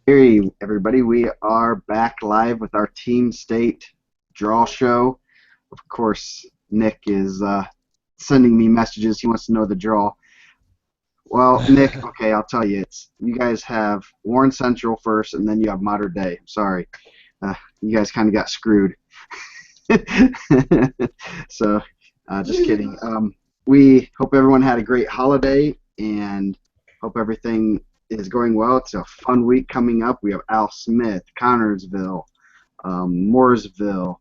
Hey, everybody, we are back live with our Team State draw show. Of course, Nick is sending me messages. He wants to know the draw. Well, Nick, okay, I'll tell you. You guys have Warren Central first, and then you have Mater Dei. Sorry, you guys kind of got screwed. So, just kidding. We hope everyone had a great holiday and hope everything is going well. It's a fun week coming up. We have Al Smith, Connorsville, Mooresville,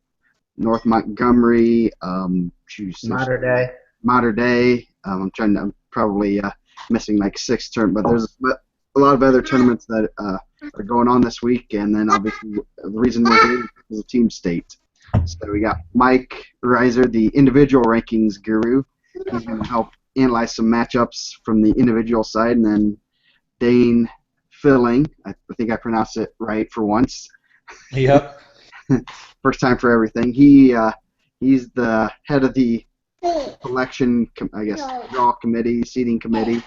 North Montgomery, Mater Day. Mater Dei. I'm probably missing like six tournaments, but there's a lot of other tournaments that are going on this week, and then obviously the reason we're here is the Team State. So we got Mike Reiser, the individual rankings guru. He's going to help analyze some matchups from the individual side, and then Dane Filling, I think I pronounced it right for once. Yep. First time for everything. He's the head of the selection, I guess, draw committee, seating committee,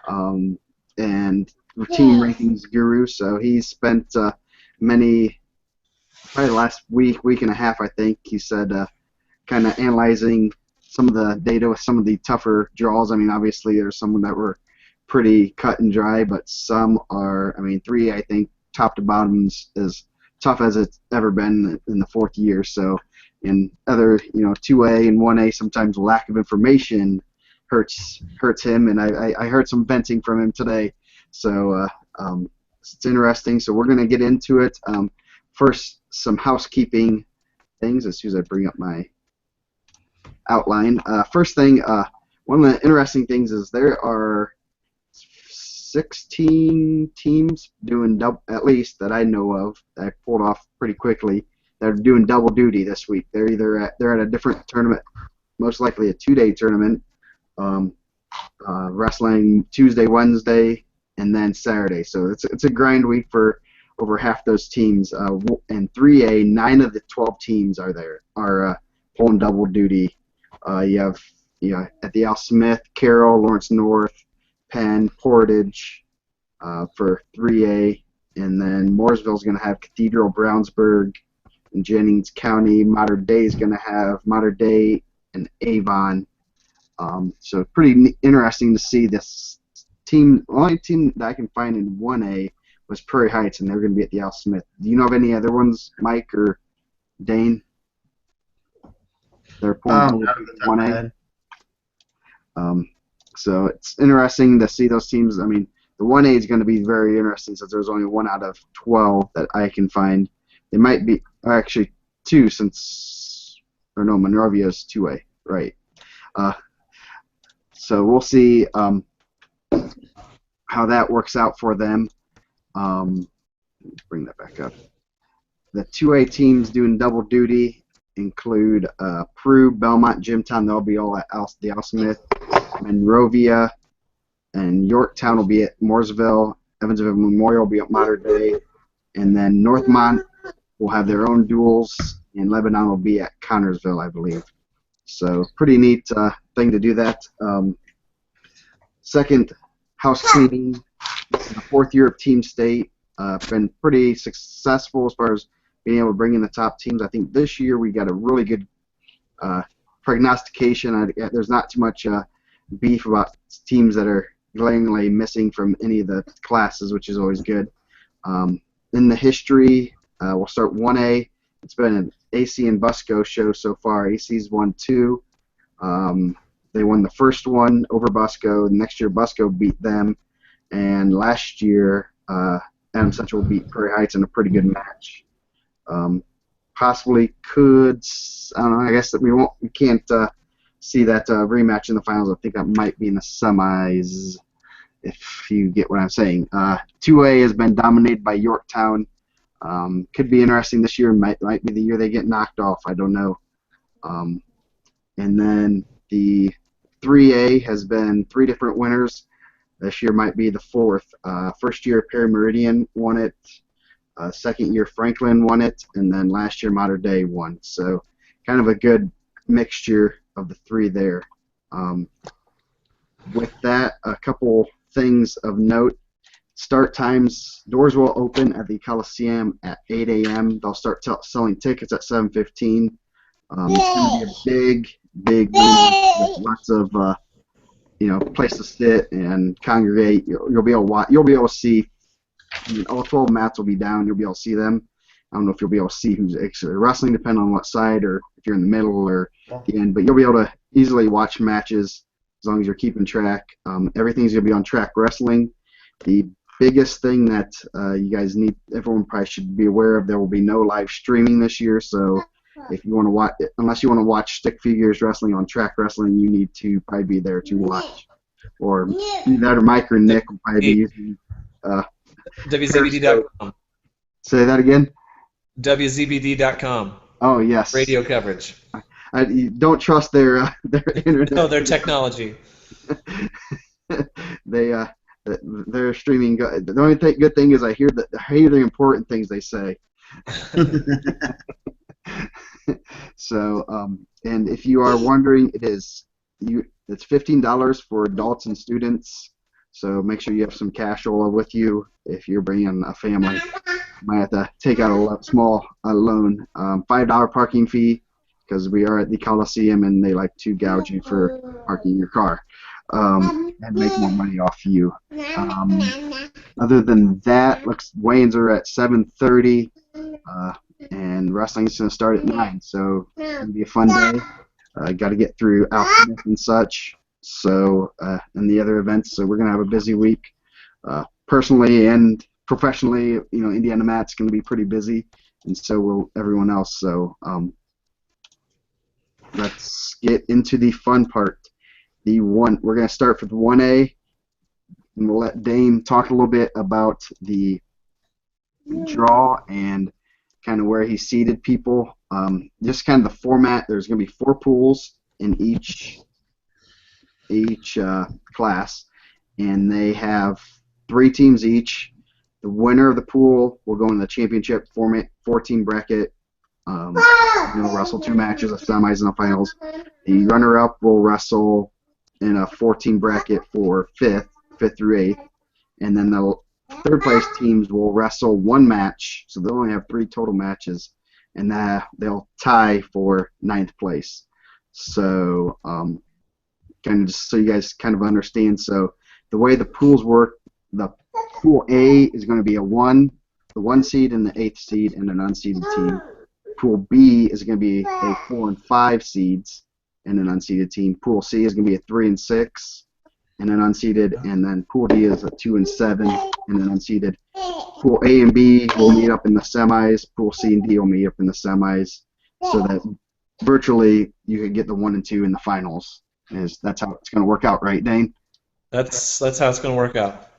and team rankings guru. So he's spent probably the last week and a half, I think, he said, kind of analyzing some of the data with some of the tougher draws. I mean, obviously there's some that were pretty cut and dry, but some are, 3, I think, top to bottom is as tough as it's ever been in the fourth year. So in other, 2A and 1A, sometimes lack of information hurts him, and I heard some venting from him today. So it's interesting. So we're going to get into it. First, some housekeeping things as soon as I bring up my outline. First thing, one of the interesting things is there are 16 teams doing double, at least that I know of, that I pulled off pretty quickly, that are doing double duty this week. They're at a different tournament, most likely a 2-day tournament, wrestling Tuesday, Wednesday, and then Saturday. So it's a grind week for over half those teams. And 3A, 9 of the 12 teams are pulling double duty. You have at the Al Smith, Carroll, Lawrence North, Penn, Portage for 3A, and then Mooresville's going to have Cathedral, Brownsburg, and Jennings County. Mater Dei is going to have Mater Dei and Avon. So pretty interesting to see this team. The only team that I can find in 1A was Prairie Heights, and they're going to be at the Al Smith. Do you know of any other ones, Mike or Dane? They're pulling 1A. So it's interesting to see those teams. I mean, the 1A is going to be very interesting since there's only 1 out of 12 that I can find. They might be actually 2 Monrovia's 2A, right? So we'll see how that works out for them. Bring that back up. The 2A teams doing double duty include Prue, Belmont, Jimtown. They'll be all at the Al Smith. Monrovia and Yorktown will be at Mooresville. Evansville Memorial will be at Mater Dei. And then Northmont will have their own duels, and Lebanon will be at Connorsville, I believe. So pretty neat thing to do that. Second, house cleaning. This is the 4th year of Team State. Been pretty successful as far as being able to bring in the top teams. I think this year we got a really good prognostication. There's not too much beef about teams that are glaringly missing from any of the classes, which is always good. In the history, we'll start 1A. It's been an AC and Busco show so far. AC's won 2. They won the first one over Busco. Next year, Busco beat them. And last year, Adams Central beat Prairie Heights in a pretty good match. Possibly could, I don't know, I guess that we can't see that rematch in the finals. I think that might be in the semis, if you get what I'm saying. 2A has been dominated by Yorktown. Could be interesting this year. Might be the year they get knocked off. I don't know. And then the 3A has been 3 different winners. This year might be the 4th. First year Perry Meridian won it. Second year Franklin won it, and then last year Mater Dei won. So kind of a good mixture of the 3 there. With that, a couple things of note. Start times, doors will open at the Coliseum at 8 a.m. They'll start selling tickets at 7:15. It's going to be a big with lots of place to sit and congregate. You'll be able to watch. You'll be able to see. I mean, all 12 mats will be down. You'll be able to see them. I don't know if you'll be able to see who's actually wrestling, depending on what side, or if you're in the middle or the end. But you'll be able to easily watch matches as long as you're keeping track. Everything's going to be on Track Wrestling. The biggest thing that you guys need, everyone probably should be aware of, there will be no live streaming this year. So if you want to watch, unless you want to watch stick figures wrestling on Track Wrestling, you need to probably be there to watch. Or that or Mike or Nick will probably be using WZBD.com. Say that again? WZBD.com. Oh, yes. Radio coverage. You don't trust their internet. No, their technology. They're streaming. The only good thing is I hear the important things they say. So, and if you are wondering, it's $15 for adults and students. So make sure you have some cash with you. If you're bringing a family, you might have to take out a small loan. $5 parking fee, because we are at the Coliseum and they like to gouge you for parking your car and make more money off you. Other than that, weigh-ins are at 7:30, and wrestling's going to start at 9. So it's going to be a fun day. Got to get through Alchemist and such. So and the other events. So we're going to have a busy week. Personally and professionally, Indiana Mat's going to be pretty busy, and so will everyone else. So let's get into the fun part. We're going to start for the 1A, and we'll let Dane talk a little bit about the draw and kind of where he seeded people. Just kind of the format. There's going to be 4 pools in each class, and they have 3 teams each. The winner of the pool will go in the championship format, 14 bracket. Wrestle 2 matches, the semis and the finals. The runner-up will wrestle in a 14 bracket for 5th through 8th, and then the third place teams will wrestle 1 match, so they'll only have 3 total matches, and they'll tie for 9th place. So kind of just so you guys kind of understand. So the way the pools work, the pool A is going to be the 1 seed and the 8th seed and an unseeded team. Pool B is going to be a 4 and 5 seeds and an unseeded team. Pool C is going to be a 3 and 6 and an unseeded, and then Pool D is a 2 and 7 and an unseeded. Pool A and B will meet up in the semis. Pool C and D will meet up in the semis, so that virtually you can get the 1 and 2 in the finals. That's how it's going to work out, right, Dane? That's how it's going to work out.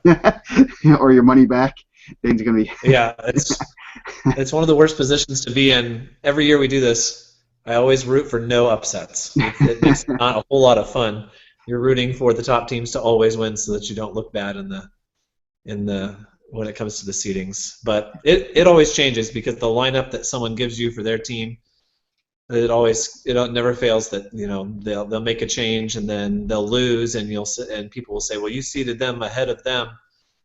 Or your money back. Dane's going to be. Yeah, it's one of the worst positions to be in. Every year we do this, I always root for no upsets. It makes it not a whole lot of fun. You're rooting for the top teams to always win so that you don't look bad in the when it comes to the seedings. But it always changes, because the lineup that someone gives you for their team, it never fails that they'll make a change and then they'll lose, and people will say, well, you seeded them ahead of them.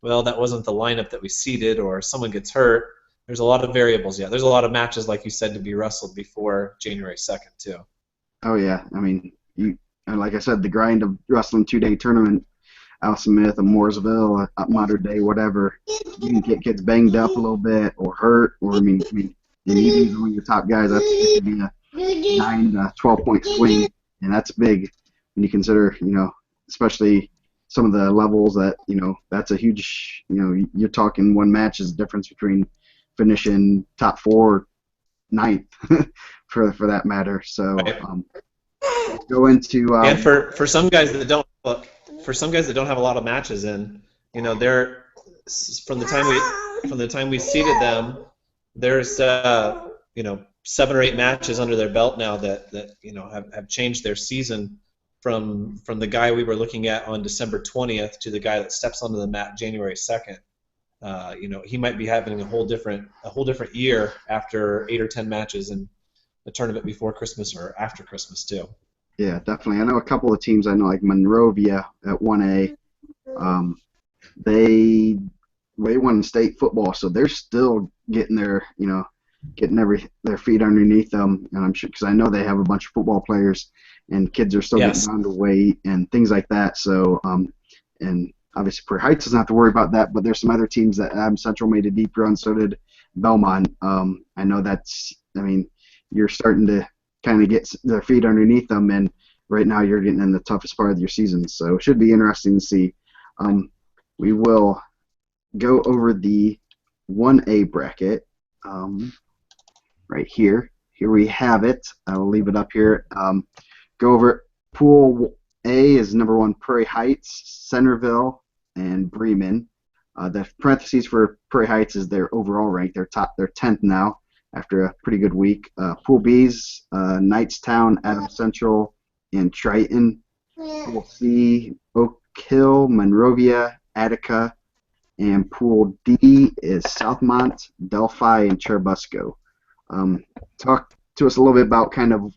Well, that wasn't the lineup that we seeded, or someone gets hurt. There's a lot of variables. Yeah, there's a lot of matches, like you said, to be wrestled before January 2nd too. Oh yeah, I mean, like I said, the grind of wrestling 2-day tournament, Al Smith, Mooresville, Modern Day, whatever. You can get kids banged up a little bit or hurt, or I mean, and even one of your top guys, it could be a 9 to 12 point swing, and that's big when you consider, especially some of the levels that, that's a huge, you're talking 1 match is the difference between finishing top 4 or 9th for that matter. So let's go into and for some guys that don't have a lot of matches in, they're from the time we seeded them, there's 7 or 8 matches under their belt now that have changed their season from the guy we were looking at on December 20th to the guy that steps onto the mat January 2nd. He might be having a whole different year after 8 or 10 matches in the tournament before Christmas or after Christmas too. Yeah, definitely. I know a couple of teams. I know, like Monrovia at 1A. They they won state football, so they're still getting their feet underneath them. And I'm sure because I know they have a bunch of football players, and kids are still getting Yes. down to weight and things like that. So and obviously Prairie Heights doesn't have to worry about that, but there's some other teams that Adams Central made a deep run. So did Belmont. I know you're starting to kind of get their feet underneath them, and right now you're getting in the toughest part of your season. So it should be interesting to see. We will go over the 1A bracket right here. Here we have it. I will leave it up here. Go over it. Pool A is number 1 Prairie Heights, Centerville, and Bremen. The parentheses for Prairie Heights is their overall rank. They're 10th now after a pretty good week. Pool B's Knightstown, Adams Central, and Triton. Pool C, Oak Hill, Monrovia, Attica, and Pool D is Southmont, Delphi, and Churubusco. Talk to us a little bit about kind of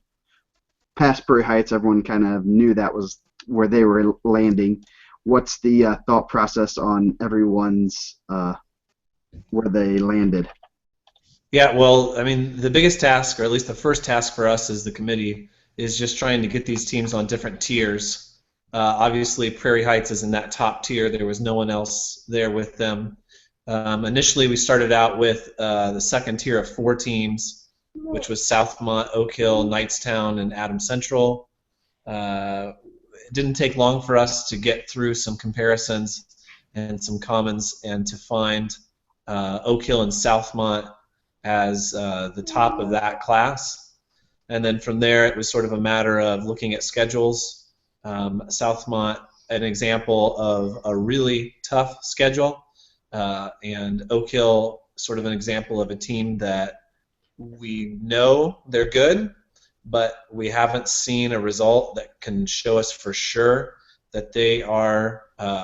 past Prairie Heights. Everyone kind of knew that was where they were landing. What's the thought process on everyone's where they landed? Yeah, well, I mean, the biggest task, or at least the first task for us as the committee, is just trying to get these teams on different tiers. Obviously, Prairie Heights is in that top tier. There was no one else there with them. Initially, we started out with the second tier of 4 teams, which was Southmont, Oak Hill, Knightstown, and Adams Central. It didn't take long for us to get through some comparisons and some commons and to find Oak Hill and Southmont as the top of that class. And then from there, it was sort of a matter of looking at schedules. Southmont, an example of a really tough schedule, and Oak Hill, sort of an example of a team that we know they're good, but we haven't seen a result that can show us for sure that they are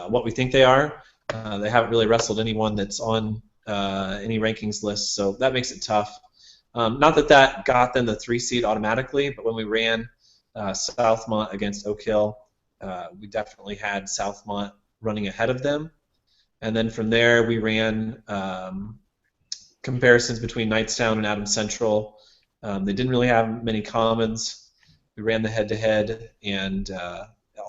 what we think they are. They haven't really wrestled anyone that's on any rankings list, so that makes it tough. Not that that got them the 3 seed automatically, but when we ran Southmont against Oak Hill, we definitely had Southmont running ahead of them. And then from there, we ran comparisons between Knightstown and Adams Central. They didn't really have many commons. We ran the head-to-head, and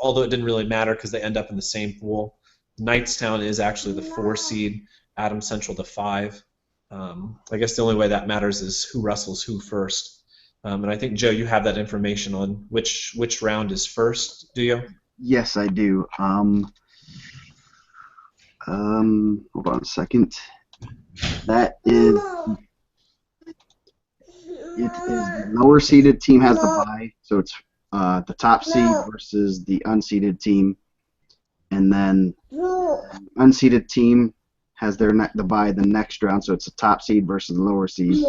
although it didn't really matter because they end up in the same pool, Knightstown is actually the 4 seed, Adams Central the 5. I guess the only way that matters is who wrestles who first. And I think, Joe, you have that information on which round is first, do you? Yes, I do. Hold on a second. That is, it is the lower seeded team has the bye, so it's the top seed versus the unseeded team, and then the unseeded team has the bye the next round, so it's the top seed versus the lower seed,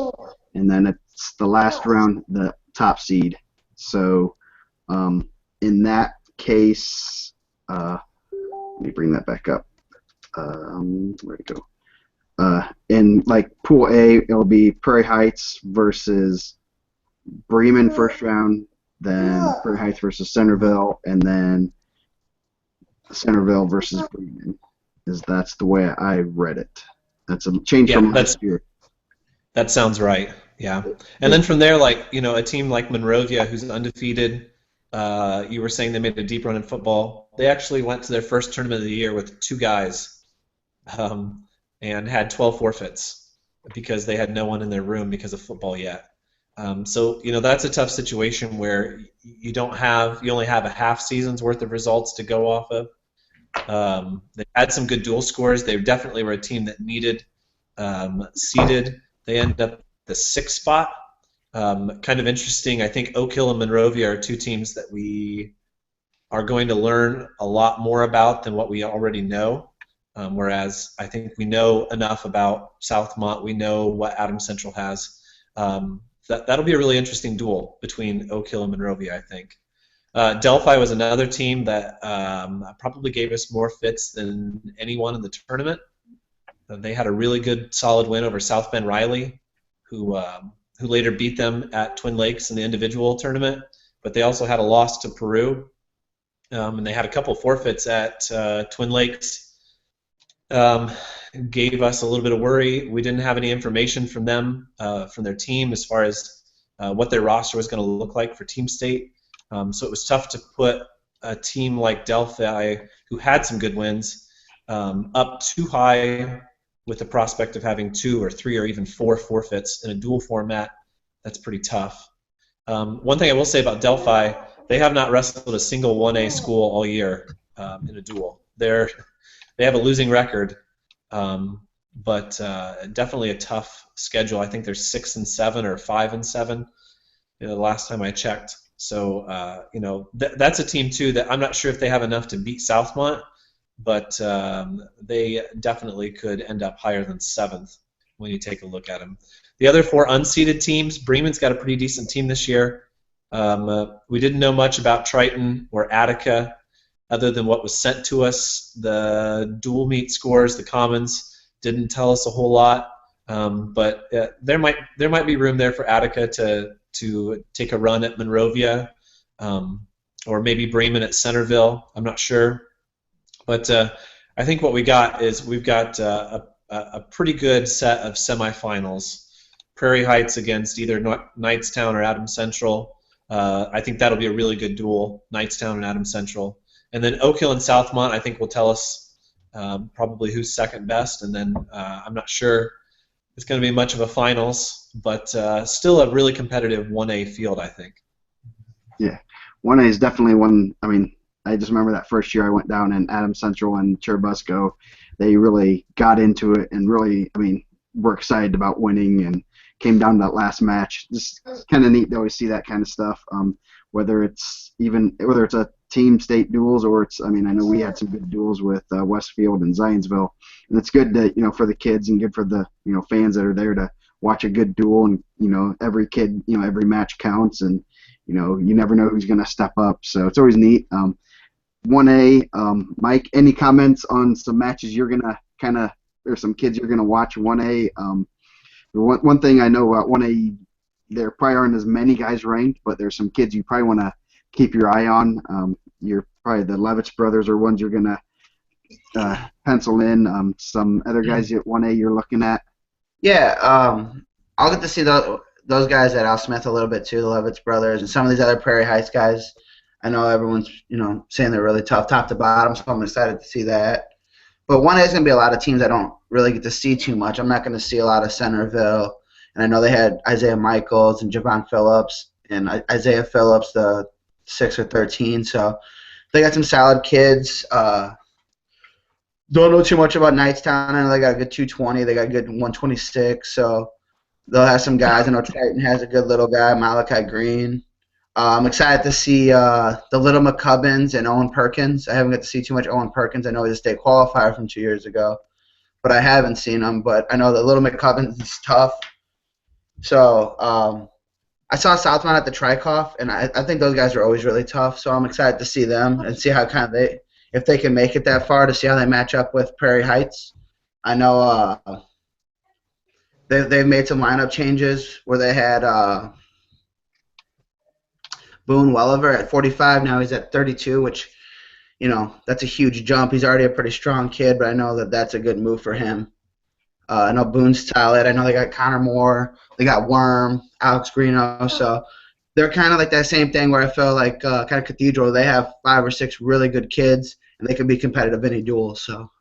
and then it's the last round the top seed. So in that case, let me bring that back up. Where'd it go? In like Pool A, it'll be Prairie Heights versus Bremen first round, then Prairie Heights versus Centerville, and then Centerville versus Bremen. That's the way I read it. That's a change from last year. That sounds right. Yeah, and then from there, like a team like Monrovia, who's undefeated. You were saying they made a deep run in football. They actually went to their first tournament of the year with 2 guys. And had 12 forfeits because they had no one in their room because of football yet. So that's a tough situation where you only have a half season's worth of results to go off of. They had some good dual scores. They definitely were a team that needed seeded. They ended up the 6th spot. Kind of interesting. I think Oak Hill and Monrovia are 2 teams that we are going to learn a lot more about than what we already know. Whereas I think we know enough about Southmont, we know what Adams Central has. That'll be a really interesting duel between Oak Hill and Monrovia, I think. Delphi was another team that probably gave us more fits than anyone in the tournament. They had a really good, solid win over South Bend Riley, who later beat them at Twin Lakes in the individual tournament. But they also had a loss to Peru, and they had a couple forfeits at Twin Lakes. gave us a little bit of worry. We didn't have any information from them, from their team, as far as what their roster was going to look like for Team State. So it was tough to put a team like Delphi, who had some good wins, up too high with the prospect of having 2 or 3 or even 4 forfeits in a dual format. That's pretty tough. One thing I will say about Delphi, they have not wrestled a single 1A school all year in a duel. They have a losing record, but definitely a tough schedule. I think they're 6-7 or 5-7. The last time I checked. So that's a team too that I'm not sure if they have enough to beat Southmont, but they definitely could end up higher than 7th when you take a look at them. The other 4 unseeded teams, Bremen's got a pretty decent team this year. We didn't know much about Triton or Attica other than what was sent to us. The dual meet scores, the commons, didn't tell us a whole lot, but there might be room there for Attica to take a run at Monrovia, or maybe Bremen at Centerville. I'm not sure. But I think what we got is we've got a pretty good set of semifinals. Prairie Heights against either Knightstown or Adams Central. I think that'll be a really good duel, Knightstown and Adams Central. And then Oak Hill and Southmont, I think, will tell us probably who's second best. And then I'm not sure it's going to be much of a finals, but still a really competitive 1A field, I think. Yeah, 1A is definitely one. I mean, I just remember that first year I went down in Adams Central and Churubusco. They really got into it and really, I mean, were excited about winning and came down to that last match. Just kind of neat to always see that kind of stuff. Whether it's a team state duels or it's, I mean, I know we had some good duels with Westfield and Zionsville, and it's good to, for the kids and good for the, fans that are there to watch a good duel, and every kid, every match counts, and you never know who's going to step up, so it's always neat. 1A, Mike, any comments on some matches you're going to or some kids you're going to watch 1A? One thing I know about 1A, there probably aren't as many guys ranked, but there's some kids you probably want to keep your eye on. You're probably the Levitz brothers are ones you're going to pencil in. Some other guys at 1A you're looking at? Yeah, I'll get to see those guys at Al Smith a little bit too, the Levitz brothers, and some of these other Prairie Heights guys. I know everyone's saying they're really tough top to bottom, so I'm excited to see that. But 1A is going to be a lot of teams I don't really get to see too much. I'm not going to see a lot of Centerville. And I know they had Isaiah Michaels and Javon Phillips and Isaiah Phillips, the 6 or 13. So they got some solid kids. Don't know too much about Knightstown. I know they got a good 220. They got a good 126. So they'll have some guys. I know Triton has a good little guy, Malachi Green. I'm excited to see the Little McCubbins and Owen Perkins. I haven't got to see too much Owen Perkins. I know he's a state qualifier from 2 years ago, but I haven't seen him. But I know the Little McCubbins is tough. So I saw Southmont at the Trikoff, and I think those guys are always really tough. So I'm excited to see them and see how if they can make it that far, to see how they match up with Prairie Heights. I know they've made some lineup changes where they had Boone Welliver at 45. Now he's at 32, which, that's a huge jump. He's already a pretty strong kid, but I know that's a good move for him. I know Boone's solid. I know they got Connor Moore. They got Worm, Alex Greeno. So they're kind of like that same thing where I feel like kind of Cathedral. They have 5 or 6 really good kids, and they can be competitive in any duel. So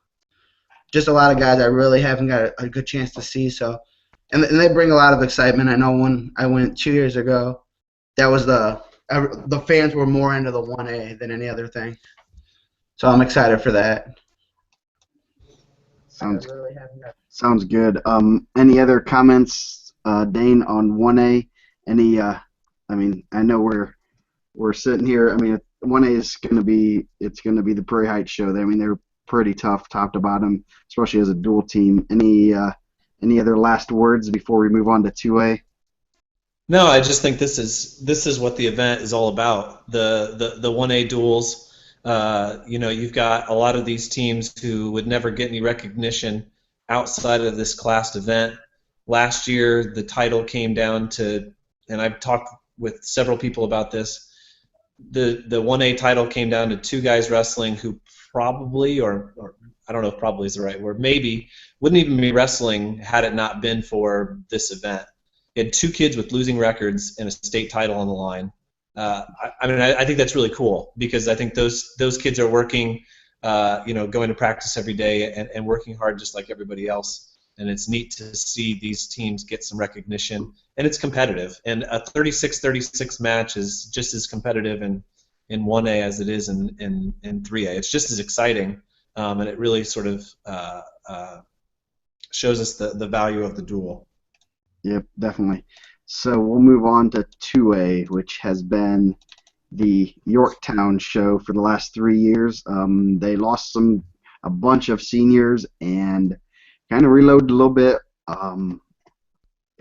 just a lot of guys I really haven't got a good chance to see. So and they bring a lot of excitement. I know when I went 2 years ago, that was the fans were more into the 1A than any other thing. So I'm excited for that. Sounds good. Any other comments, Dane, on 1A? Any? I mean, I know we're sitting here. I mean, 1A is going to be the Prairie Heights show. I mean, they're pretty tough, top to bottom, especially as a dual team. Any other last words before we move on to 2A? No, I just think this is what the event is all about. The 1A duels. You've got a lot of these teams who would never get any recognition outside of this classed event. Last year, the title came down to, and I've talked with several people about this, the 1A title came down to 2 guys wrestling who probably, or I don't know if probably is the right word, maybe, wouldn't even be wrestling had it not been for this event. He had 2 kids with losing records and a state title on the line. I think that's really cool because I think those kids are working, going to practice every day and working hard just like everybody else. And it's neat to see these teams get some recognition, and it's competitive. And a 36-36 match is just as competitive in 1A as it is in 3A. It's just as exciting, and it really sort of shows us the value of the duel. Yep, definitely. So we'll move on to 2A, which has been the Yorktown show for the last 3 years. They lost a bunch of seniors and kind of reloaded a little bit.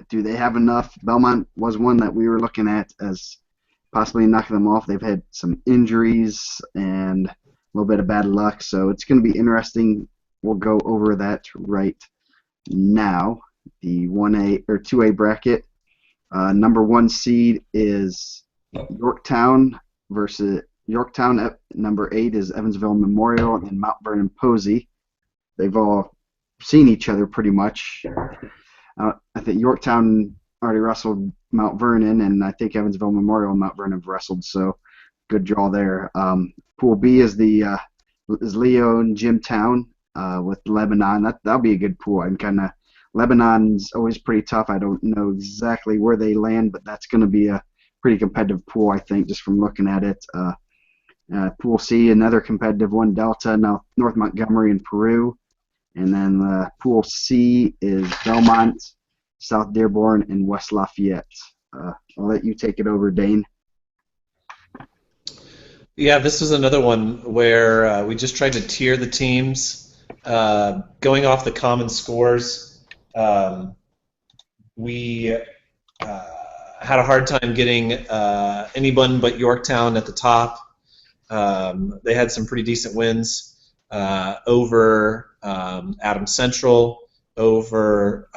Do they have enough? Belmont was one that we were looking at as possibly knocking them off. They've had some injuries and a little bit of bad luck, so it's going to be interesting. We'll go over that right now. The 1A or 2A bracket. Number 1 seed is Yorktown versus Yorktown. Number 8 is Evansville Memorial and Mount Vernon Posey. They've all seen each other pretty much. I think Yorktown already wrestled Mount Vernon, and I think Evansville Memorial and Mount Vernon have wrestled. So good draw there. Pool B is Leo and Jimtown with Lebanon. That'll be a good pool. And kind of Lebanon's always pretty tough. I don't know exactly where they land, but that's going to be a pretty competitive pool, I think, just from looking at it. Pool C, another competitive one, Delta, North Montgomery, and Peru. And then Pool C is Belmont, South Dearborn, and West Lafayette. I'll let you take it over, Dane. Yeah, this was another one where we just tried to tier the teams, going off the common scores. We had a hard time getting anyone but Yorktown at the top. They had some pretty decent wins over Adams Central, over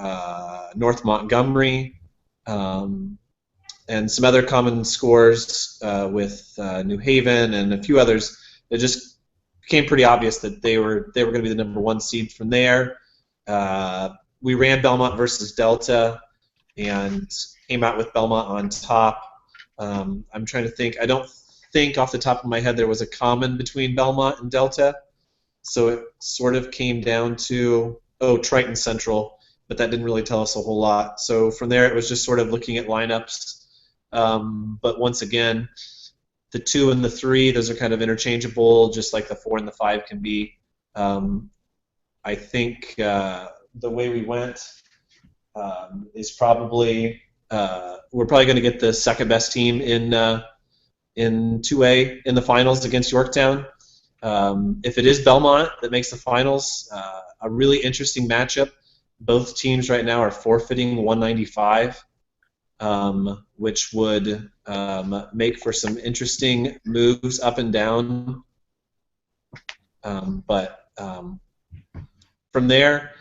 North Montgomery, and some other common scores with New Haven and a few others. It just became pretty obvious that they were going to be the number 1 seed from there. We ran Belmont versus Delta and came out with Belmont on top. I'm trying to think. I don't think off the top of my head there was a common between Belmont and Delta, so it sort of came down to Triton Central, but that didn't really tell us a whole lot. So from there it was just sort of looking at lineups. But once again, the 2 and the 3, those are kind of interchangeable, just like the 4 and the 5 can be. I think the way we went is probably we're probably going to get the second best team in 2A in the finals against Yorktown. If it is Belmont that makes the finals, a really interesting matchup. Both teams right now are forfeiting 195, which would make for some interesting moves up and down. But from there,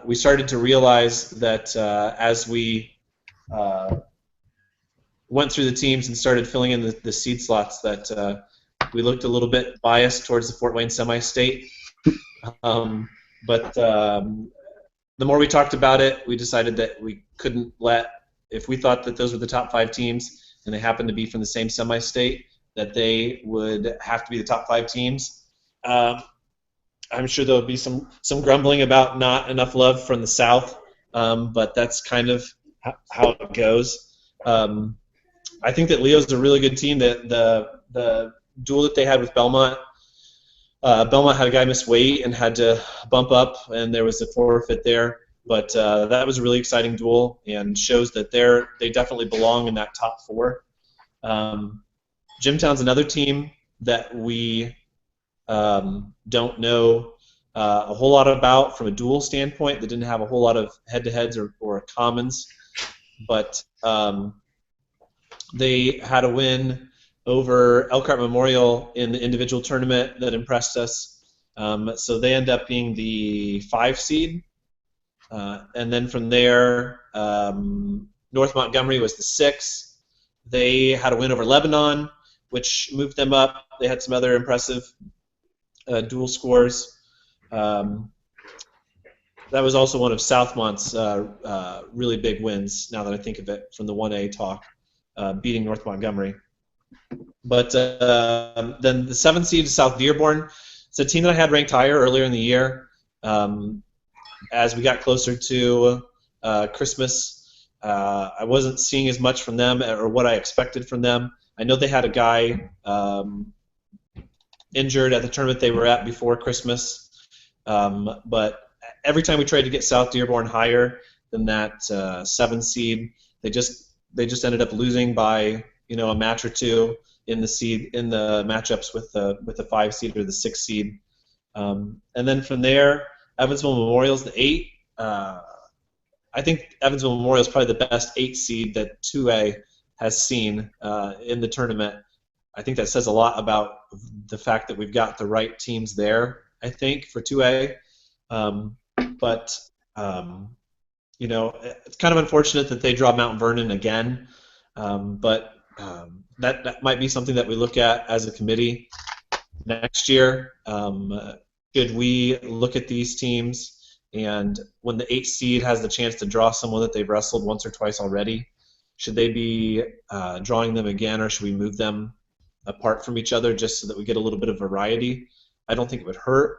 we started to realize that as we went through the teams and started filling in the seed slots, that we looked a little bit biased towards the Fort Wayne semi-state. But the more we talked about it, we decided that we couldn't if we thought that those were the top 5 teams and they happened to be from the same semi-state, that they would have to be the top 5 teams. I'm sure there'll be some grumbling about not enough love from the South, but that's kind of how it goes. I think that Leo's a really good team. The duel that they had with Belmont, Belmont had a guy miss weight and had to bump up, and there was a forfeit there. But that was a really exciting duel and shows that they definitely belong in that top 4. Jimtown's another team that we don't know a whole lot about from a dual standpoint. They didn't have a whole lot of head-to-heads or commons, but they had a win over Elkhart Memorial in the individual tournament that impressed us. So they end up being the 5 seed. And then from there, North Montgomery was the 6. They had a win over Lebanon, which moved them up. They had some other impressive dual scores. That was also one of Southmont's really big wins, now that I think of it, from the 1A talk, beating North Montgomery. But then the 7th seed is South Dearborn. It's a team that I had ranked higher earlier in the year. As we got closer to Christmas, I wasn't seeing as much from them or what I expected from them. I know they had a guy injured at the tournament they were at before Christmas, but every time we tried to get South Dearborn higher than that 7 seed, they just ended up losing by a match or two in the matchups with the 5 seed or the 6 seed, and then from there, Evansville Memorial's the 8. I think Evansville Memorial is probably the best 8 seed that 2A has seen in the tournament. I think that says a lot about the fact that we've got the right teams there, I think, for 2A. But it's kind of unfortunate that they draw Mount Vernon again. But that might be something that we look at as a committee next year. Should we look at these teams, and when the 8 seed has the chance to draw someone that they've wrestled once or twice already, should they be drawing them again, or should we move them apart from each other just so that we get a little bit of variety? I don't think it would hurt.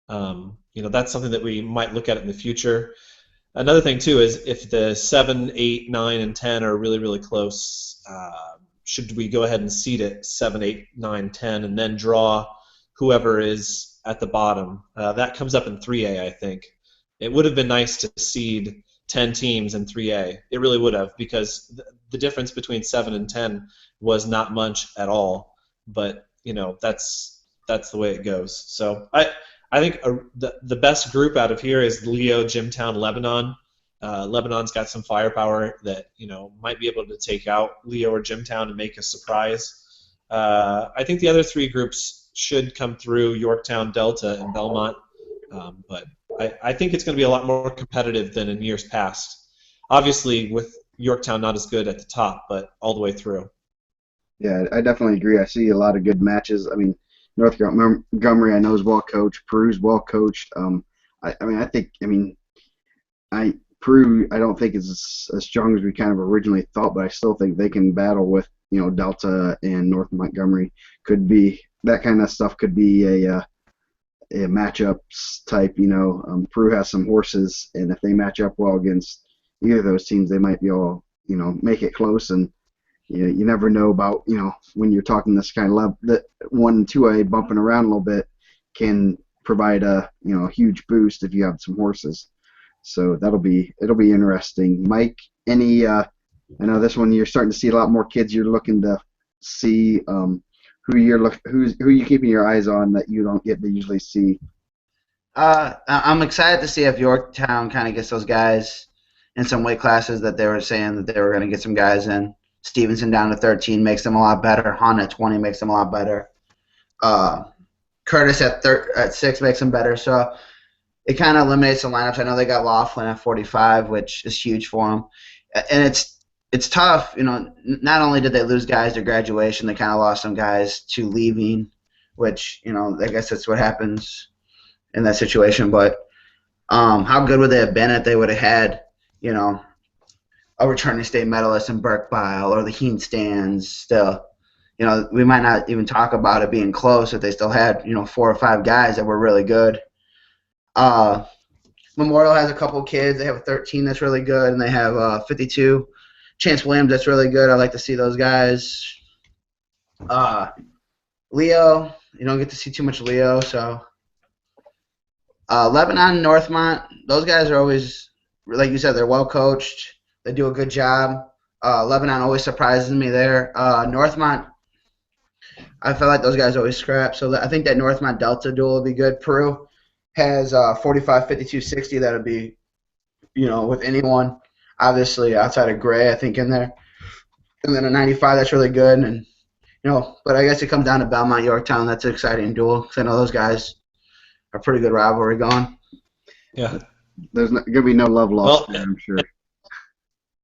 That's something that we might look at in the future. Another thing too is if the 7, 8, 9, and 10 are really, really close, should we go ahead and seed it 7, 8, 9, 10, and then draw whoever is at the bottom? That comes up in 3A, I think. It would have been nice to seed 10 teams in 3A. It really would have, because the difference between 7 and 10 was not much at all. But that's the way it goes. So I think the best group out of here is Leo, Jimtown, Lebanon. Lebanon's got some firepower that might be able to take out Leo or Jimtown and make a surprise. I think the other 3 groups should come through: Yorktown, Delta, and Belmont. But I think it's going to be a lot more competitive than in years past. Obviously, with Yorktown not as good at the top, but all the way through. Yeah, I definitely agree. I see a lot of good matches. I mean, North Montgomery, I know, is well coached. Peru's well coached. Peru, I don't think is as strong as we kind of originally thought, but I still think they can battle with Delta and North Montgomery. Could be that kind of stuff. Could be a matchups type. Peru has some horses, and if they match up well against either of those teams, they might be all make it close. And you never know about when you're talking this kind of level, that 1 and 2A bumping around a little bit can provide a huge boost if you have some horses. So it'll be interesting. Mike, I know this one you're starting to see a lot more kids. You're looking to see who you keeping your eyes on that you don't get to usually see. I'm excited to see if Yorktown kind of gets those guys in some weight classes that they were saying that they were going to get some guys in. Stevenson down to 13 makes them a lot better. Hahn at 20 makes them a lot better. Curtis at 6 makes them better. So it kind of eliminates the lineups. I know they got Laughlin at 45, which is huge for them. And it's tough. Not only did they lose guys to graduation, they kind of lost some guys to leaving, which, I guess that's what happens in that situation. But how good would they have been if they would have had, a returning state medalist in Burke Bile or the Heen Stands still? We might not even talk about it being close if they still had, 4 or 5 guys that were really good. Memorial has a couple kids. They have a 13 that's really good, and they have 52. Chance Williams, that's really good. I like to see those guys. Leo, you don't get to see too much Leo, so Lebanon and Northmont, those guys are always, like you said, they're well coached. They do a good job. Lebanon always surprises me there. Northmont, I feel like those guys always scrap. So I think that Northmont Delta duel will be good. Peru has 45, 52, 60. That would be, with anyone, obviously outside of Gray, I think, in there. And then a 95, that's really good. And but I guess it comes down to Belmont, Yorktown. That's an exciting duel because I know those guys are pretty good rivalry going. Yeah. There's going to be no love lost there, I'm sure.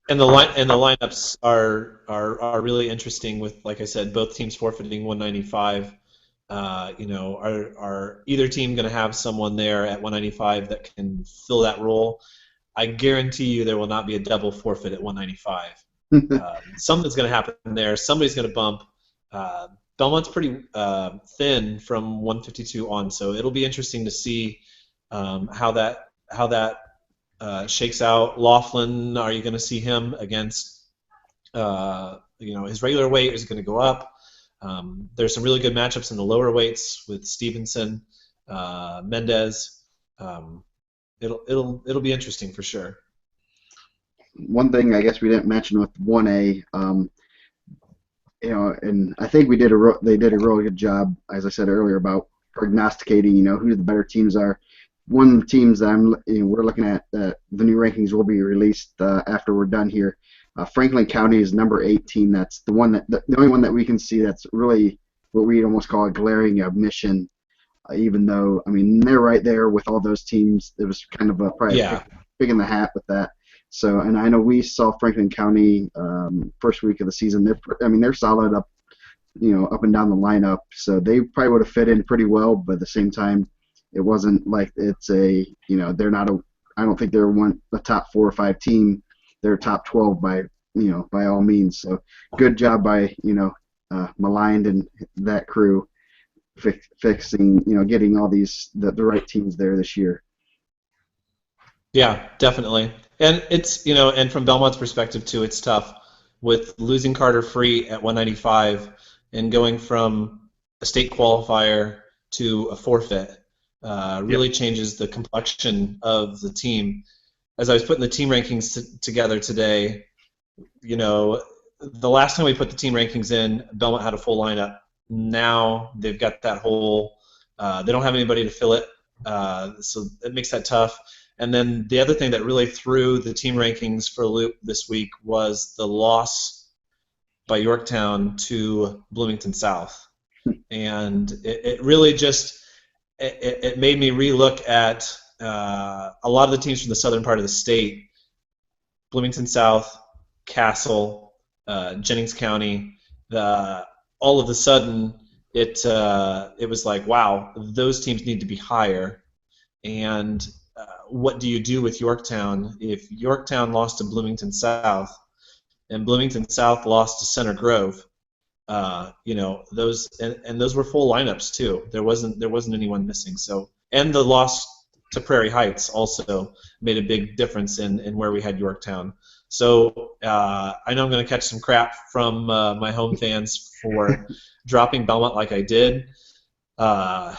And the lineups are really interesting with, like I said, both teams forfeiting 195. are either team going to have someone there at 195 that can fill that role? I guarantee you there will not be a double forfeit at 195. Something's going to happen there. Somebody's going to bump. Belmont's pretty thin from 152 on, so it'll be interesting to see how that shakes out. Laughlin, are you going to see him against his regular weight? Is going to go up. There's some really good matchups in the lower weights with Stevenson, Mendez. It'll be interesting for sure. One thing I guess we didn't mention with 1A, and I think they did a really good job, as I said earlier, about prognosticating, who the better teams are. One of the teams that we're looking at, the new rankings will be released after we're done here. Franklin County is number 18. That's the one the only one that we can see that's really what we'd almost call a glaring omission. Even though, they're right there with all those teams. It was kind of probably big in the hat with that. So, and I know we saw Franklin County first week of the season. They're solid up and down the lineup. So they probably would have fit in pretty well. But at the same time, it wasn't like it's they're not I don't think they're a top 4 or 5 team. They're top 12 by all means. So good job by Maligned and that crew fixing getting all these the right teams there this year. Yeah, definitely. And it's and from Belmont's perspective too, it's tough with losing Carter Free at 195 and going from a state qualifier to a forfeit. Really changes the complexion of the team. As I was putting the team rankings together today, the last time we put the team rankings in, Belmont had a full lineup. Now they've got that whole. They don't have anybody to fill it, so it makes that tough. And then the other thing that really threw the team rankings for a loop this week was the loss by Yorktown to Bloomington South, and it really just it made me relook at a lot of the teams from the southern part of the state, Bloomington South, Castle, Jennings County. All of a sudden, it was like, wow, those teams need to be higher. And what do you do with Yorktown if Yorktown lost to Bloomington South and Bloomington South lost to Center Grove? Those were full lineups too. There wasn't anyone missing. So, and the loss to Prairie Heights also made a big difference in where we had Yorktown. So I know I'm going to catch some crap from my home fans for dropping Belmont like I did. I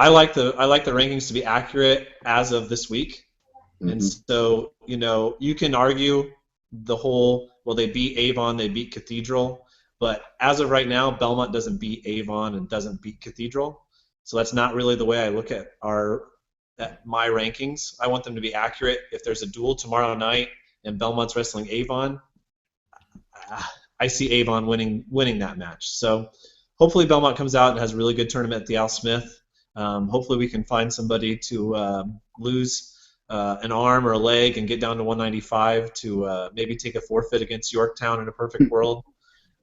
like the rankings to be accurate as of this week, and so you can argue the whole they beat Avon, they beat Cathedral, but as of right now, Belmont doesn't beat Avon and doesn't beat Cathedral, so that's not really the way I look at my rankings. I want them to be accurate. If there's a duel tomorrow night and Belmont's wrestling Avon, I see Avon winning that match. So hopefully Belmont comes out and has a really good tournament at the Al Smith. Hopefully we can find somebody to lose an arm or a leg and get down to 195 to maybe take a forfeit against Yorktown in a perfect world.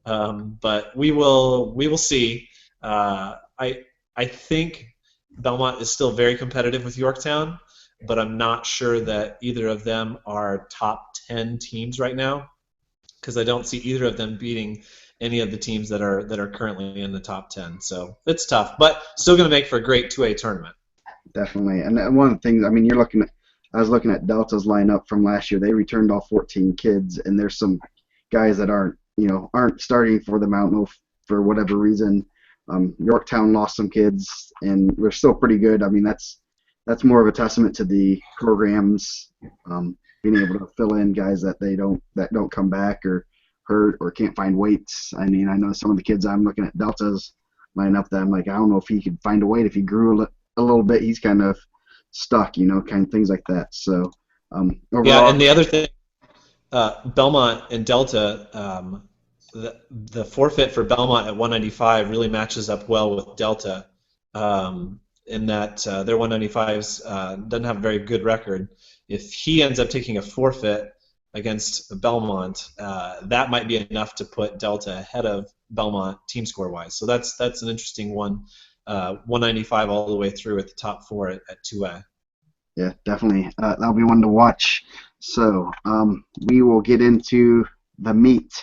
But we will see. I think Belmont is still very competitive with Yorktown, but I'm not sure that either of them are top 10 teams right now, because I don't see either of them beating any of the teams that are currently in the top 10. So it's tough, but still going to make for a great 2A tournament. Definitely. And one of the things, I was looking at Delta's lineup from last year. They returned all 14 kids, and there's some guys that aren't starting for them. I don't know for whatever reason. Yorktown lost some kids, and we're still pretty good. That's more of a testament to the programs being able to fill in guys that don't come back or hurt or can't find weights. I know some of the kids I'm looking at Delta's lineup that I'm like, I don't know if he could find a weight. If he grew a little bit, he's kind of stuck, kind of things like that. So overall, yeah, and the other thing, Belmont and Delta, the forfeit for Belmont at 195 really matches up well with Delta, in that their 195s doesn't have a very good record. If he ends up taking a forfeit against Belmont, that might be enough to put Delta ahead of Belmont team score wise. So that's an interesting one. 195 all the way through at the top four at 2A. Yeah, definitely. That'll be one to watch. So we will get into the meat,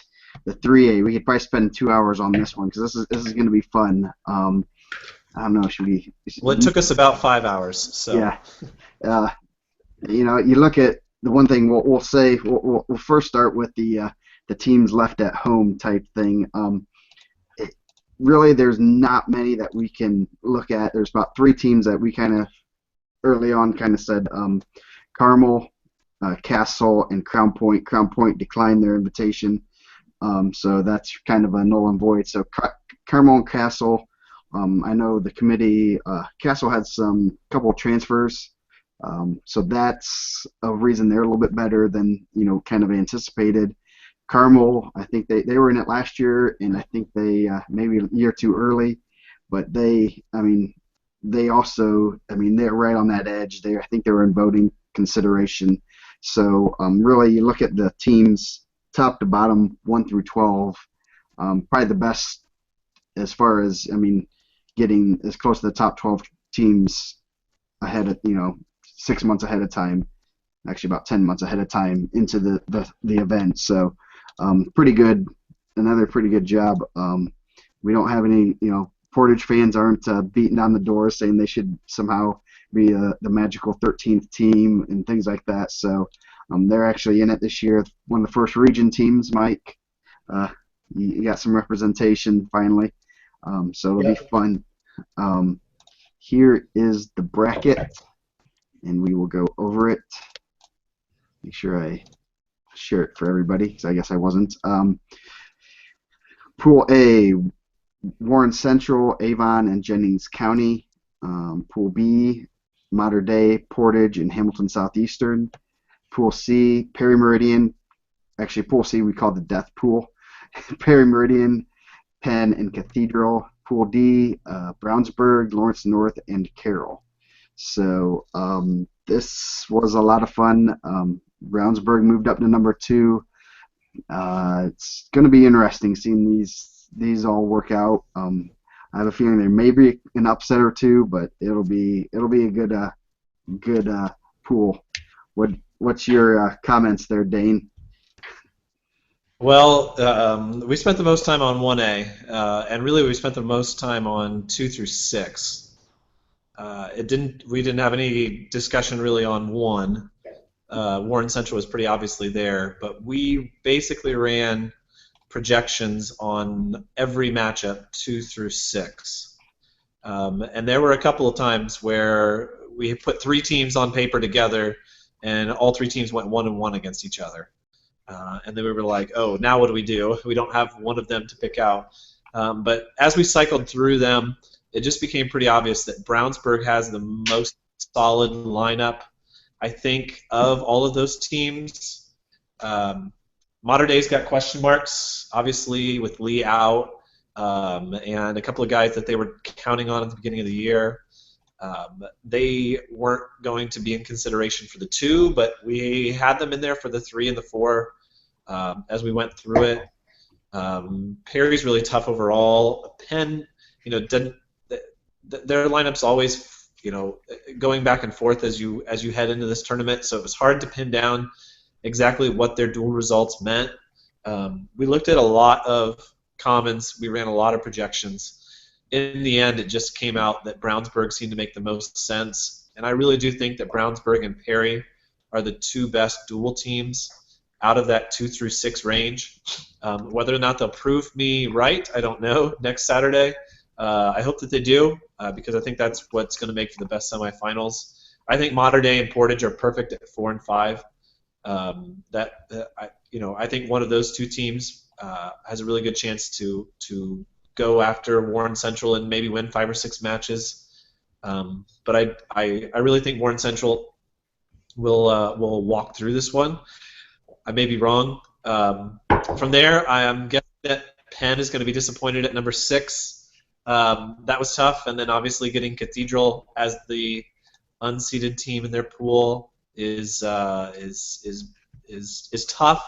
the 3A. We could probably spend 2 hours on this one because this is going to be fun. I don't know. Should we? Well, it took us about 5 hours. So yeah. You look at the one thing we'll say. We'll first start with the teams left at home type thing. Really, there's not many that we can look at. There's about 3 teams that we kind of early on kind of said Carmel, Castle, and Crown Point. Crown Point declined their invitation, so that's kind of a null and void. So Carmel and Castle, I know the committee, Castle had couple of transfers, so that's a reason they're a little bit better than kind of anticipated. Carmel, I think they were in it last year, and I think they maybe a year too early, but they also, they're right on that edge. I think they were in voting consideration. So really, you look at the teams top to bottom, 1 through 12, probably the best as far as getting as close to the top 12 teams ahead of 6 months ahead of time, actually about 10 months ahead of time into the event. So pretty good, another pretty good job. We don't have any, Portage fans aren't beating down the door saying they should somehow be the magical 13th team and things like that. So they're actually in it this year. One of the first region teams, Mike. You got some representation finally. So it'll be fun. Here is the bracket, and we will go over it. Make sure I share it for everybody, because I guess I wasn't. Pool A, Warren Central, Avon, and Jennings County. Pool B, Mater Dei, Portage, and Hamilton Southeastern. Pool C, Perry Meridian. Actually, Pool C we call the Death Pool. Perry Meridian, Penn, and Cathedral. Pool D, Brownsburg, Lawrence North, and Carroll. So this was a lot of fun. Brownsburg moved up to number 2. It's going to be interesting seeing these all work out. I have a feeling there may be an upset or two, but it'll be a good pool. What's your comments there, Dane? Well, we spent the most time on 1A, and really we spent the most time on 2 through 6. We didn't have any discussion really on 1. Warren Central was pretty obviously there, but we basically ran projections on every matchup 2 through 6. And there were a couple of times where we put 3 teams on paper together, and all 3 teams went 1-1 against each other. And then we were like, oh, now what do we do? We don't have one of them to pick out. But as we cycled through them, it just became pretty obvious that Brownsburg has the most solid lineup, I think, of all of those teams. Mater Dei's got question marks, obviously, with Lee out, and a couple of guys that they were counting on at the beginning of the year. They weren't going to be in consideration for the 2, but we had them in there for the 3 and the 4 as we went through it. Perry's really tough overall. Penn, their lineup's always, going back and forth as you head into this tournament, so it was hard to pin down exactly what their dual results meant. We looked at a lot of commons. We ran a lot of projections. In the end, it just came out that Brownsburg seemed to make the most sense, and I really do think that Brownsburg and Perry are the 2 best dual teams out of that 2 through 6 range. Whether or not they'll prove me right, I don't know, next Saturday. I hope that they do, because I think that's what's going to make for the best semifinals. I think Mater Dei and Portage are perfect at 4 and 5. I think one of those 2 teams has a really good chance to go after Warren Central and maybe win 5 or 6 matches. But I really think Warren Central will walk through this one. I may be wrong. From there, I am guessing that Penn is going to be disappointed at number 6. That was tough, and then obviously getting Cathedral as the unseeded team in their pool is is tough.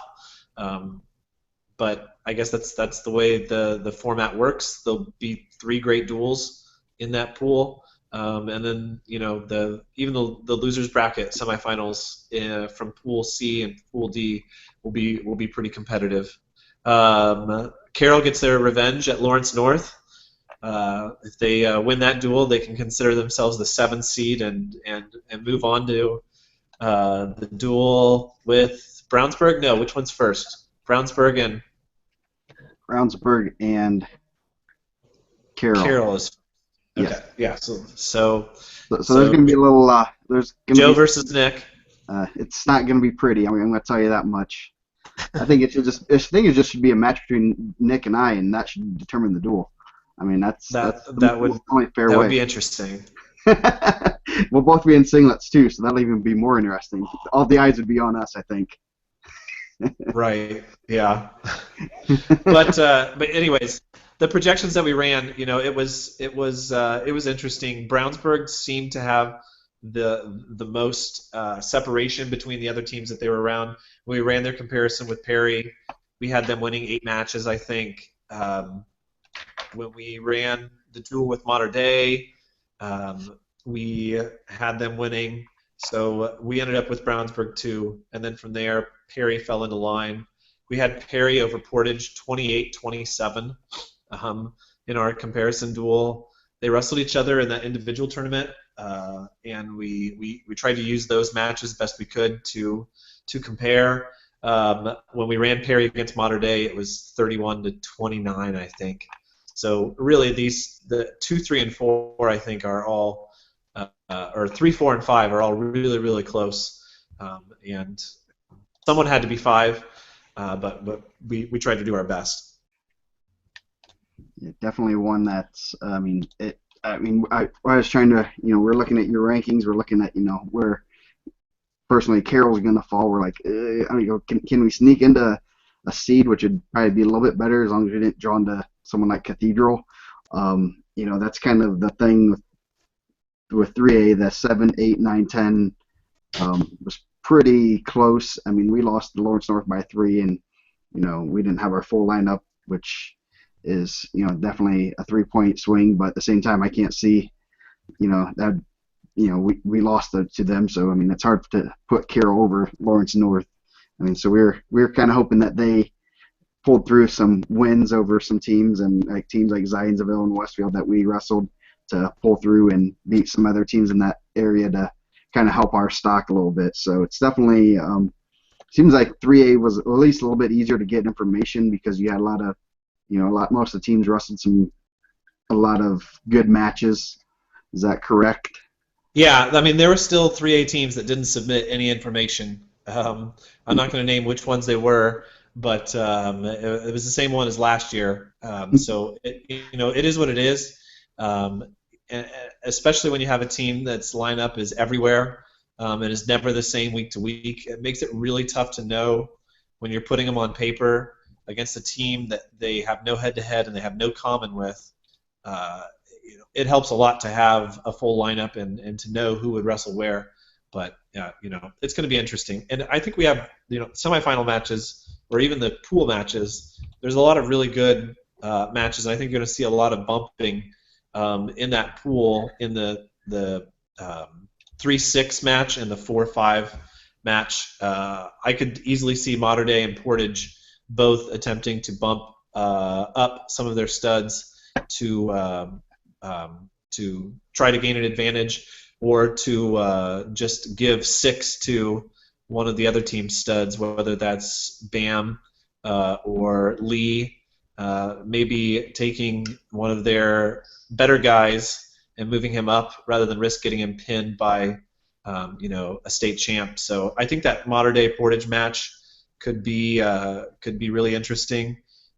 But I guess that's the way the format works. There'll be 3 great duels in that pool, and then even the losers bracket semifinals from Pool C and Pool D will be pretty competitive. Carroll gets their revenge at Lawrence North. If they win that duel, they can consider themselves the 7th seed and move on to the duel with Brownsburg. No, which one's first? Brownsburg and Carroll. Carroll is okay. Yes. Yeah. So there's going to be a little. There's gonna Joe be, versus Nick. It's not going to be pretty. I'm going to tell you that much. I think it should be a match between Nick and I, and that should determine the duel. I mean, that's the only fair way. That would be interesting. We'll both be in singlets too, so that'll even be more interesting. All the eyes would be on us, I think. Right. Yeah. But anyways, the projections that we ran, it was interesting. Brownsburg seemed to have the most separation between the other teams that they were around. When we ran their comparison with Perry, we had them winning 8 matches, I think. When we ran the duel with Mater Dei, we had them winning. So we ended up with Brownsburg 2, and then from there, Perry fell into line. We had Perry over Portage 28-27 in our comparison duel. They wrestled each other in that individual tournament, and we tried to use those matches best we could to compare. When we ran Perry against Mater Dei, it was 31-29, I think. So really, the 2, 3, and 4, I think, are all, or 3, 4, and 5 are all really, really close. And someone had to be 5, but we tried to do our best. Yeah, definitely one that's. I was trying to. We're looking at your rankings. We're looking at where personally Carroll's going to fall. We're like, can we sneak into a seed, which would probably be a little bit better as long as we didn't draw into someone like Cathedral. That's kind of the thing with 3A. The 7, 8, 9, 10 was pretty close. I mean, we lost to Lawrence North by 3, and we didn't have our full lineup, which is definitely a 3-point swing. But at the same time, I can't see that we lost to them. So I mean, it's hard to put Carroll over Lawrence North. I mean, so we're kind of hoping that they pulled through some wins over some teams, and teams like Zionsville and Westfield that we wrestled to pull through and beat some other teams in that area to kind of help our stock a little bit. So it's definitely seems like 3A was at least a little bit easier to get information because you had a lot of most of the teams wrestled a lot of good matches. Is that correct? Yeah, I mean there were still 3A teams that didn't submit any information. I'm not going to name which ones they were, but it was the same one as last year. So it is what it is. And especially when you have a team that's lineup is everywhere and is never the same week to week, it makes it really tough to know when you're putting them on paper against a team that they have no head-to-head and they have no common with. It helps a lot to have a full lineup and to know who would wrestle where. But it's going to be interesting, and I think we have semifinal matches or even the pool matches. There's a lot of really good matches, and I think you're going to see a lot of bumping in that pool in the 3-6 match and the 4-5 match. I could easily see Mater Dei and Portage both attempting to bump up some of their studs to try to gain an advantage, or to just give 6 to one of the other team's studs, whether that's Bam or Lee, maybe taking one of their better guys and moving him up rather than risk getting him pinned by a state champ. So I think that Mater Dei Portage match could be really interesting,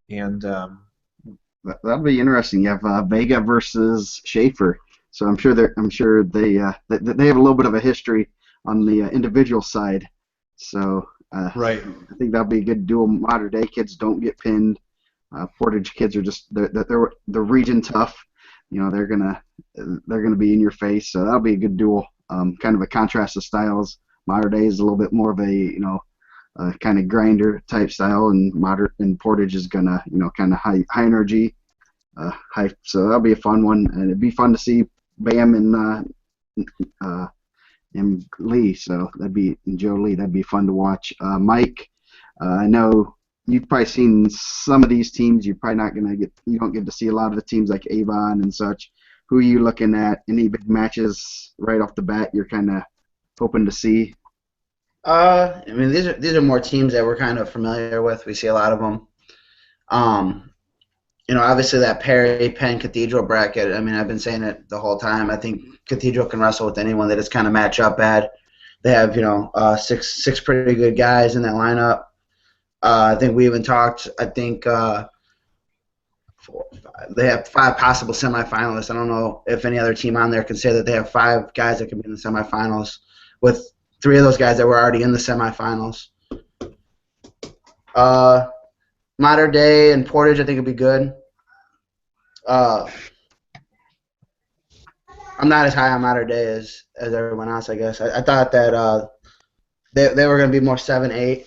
and that'll be interesting. You have Vega versus Schaefer. So I'm sure they have a little bit of a history on the individual side. So right. I think that'll be a good duel. Mater Dei kids don't get pinned. Portage kids are just they're region tough. They're gonna be in your face. So that'll be a good duel. Kind of a contrast of styles. Mater Dei is a little bit more of a kind of grinder type style, and Portage is gonna kind of high energy, high. So that'll be a fun one, and it'd be fun to see Bam and Lee. So and Joe Lee. That'd be fun to watch. Mike, I know you've probably seen some of these teams. You're probably not gonna you don't get to see a lot of the teams like Avon and such. Who are you looking at? Any big matches right off the bat you're kind of hoping to see? I mean, these are more teams that we're kind of familiar with. We see a lot of them. Obviously that Perry Penn Cathedral bracket. I mean, I've been saying it the whole time. I think Cathedral can wrestle with anyone. They just kind of match up bad. They have six pretty good guys in that lineup. I think we even talked. I think 4, 5. They have 5 possible semifinalists. I don't know if any other team on there can say that they have 5 guys that can be in the semifinals, with 3 of those guys that were already in the semifinals. Modern Day and Portage, I think, would be good. I'm not as high on Modern Day as everyone else, I guess. I thought that they were going to be more 7-8,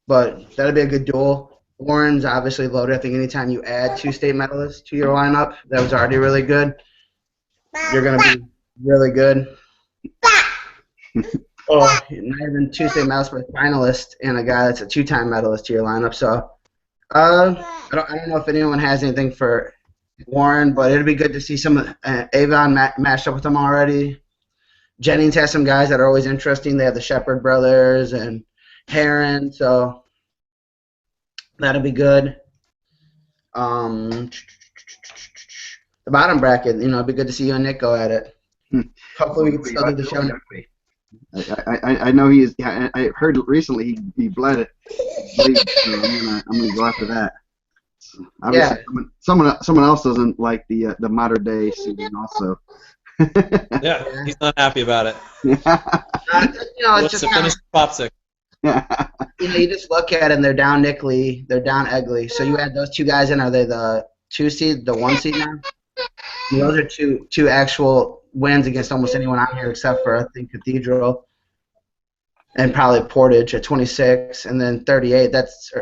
but that'd be a good duel. Warren's obviously loaded. I think anytime you add 2 state medalists to your lineup, that was already really good. You're going to be really good. Not even 2 state medalists, but a finalist and a guy that's a 2-time medalist to your lineup. So I don't know if anyone has anything for Warren, but it'd be good to see some Avon matched up with them already. Jennings has some guys that are always interesting. They have the Shepherd brothers and Heron, so that'll be good. The bottom bracket, it'd be good to see you and Nick go at it. Hopefully we can still do the show next week. I know he is. Yeah, I heard recently he bled it. So I'm gonna go after that. So obviously, someone else doesn't like the Modern Day season also. Yeah, he's not happy about it. It's just finish popsicle. You just look at it and they're down Nick Lee, they're down Egg Lee. So you add those 2 guys in. Are they the 2 seed, the 1 seed now? Those are two actual wins against almost anyone out here except for, I think, Cathedral and probably Portage at 26, and then 38. That's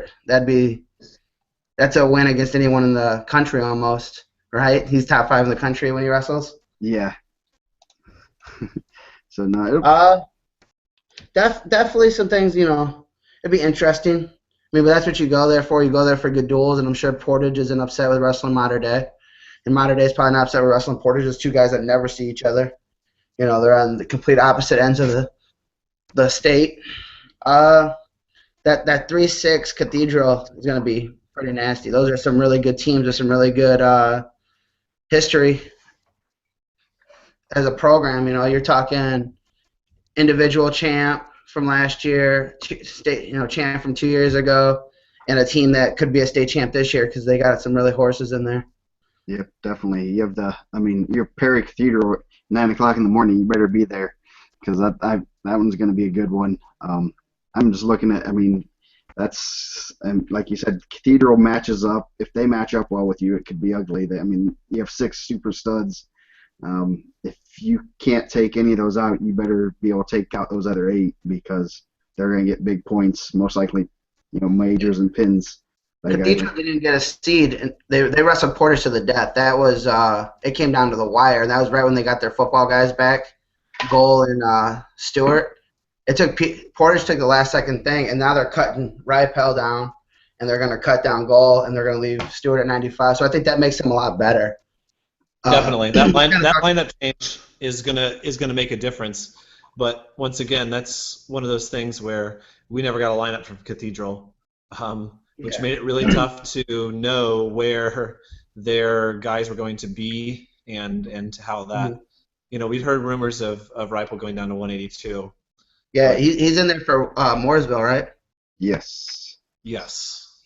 a win against anyone in the country almost, right? He's top 5 in the country when he wrestles. Yeah. So no. Definitely some things. It'd be interesting. I mean, but that's what you go there for. You go there for good duels, and I'm sure Portage isn't upset with wrestling Modern Day. And Modern Day is probably not upset with wrestling Portage. There's 2 guys that never see each other. They're on the complete opposite ends of the state. That 3-6 Cathedral is going to be pretty nasty. Those are some really good teams with some really good history as a program. You're talking individual champ from last year, state champ from 2 years ago, and a team that could be a state champ this year because they got some really horses in there. Yep, definitely. You have your Perry Cathedral at 9 o'clock in the morning. You better be there because that one's going to be a good one. I'm just looking at. That's, and like you said, Cathedral matches up. If they match up well with you, it could be ugly. You have 6 super studs. If you can't take any of those out, you better be able to take out those other 8 because they're going to get big points, most likely, majors and pins. Cathedral didn't get a seed, and they wrestled Portage to the death. That was it came down to the wire, and that was right when they got their football guys back, Goal and Stewart. Portage took the last second thing, and now they're cutting Ripel down, and they're going to cut down Goal, and they're going to leave Stewart at 95. So I think that makes them a lot better. Definitely, that lineup change is gonna make a difference. But once again, that's one of those things where we never got a lineup from Cathedral, which made it really tough to know where their guys were going to be and how that. We'd heard rumors of Ripel going down to 182. Yeah, he's in there for Mooresville, right? Yes. Yes.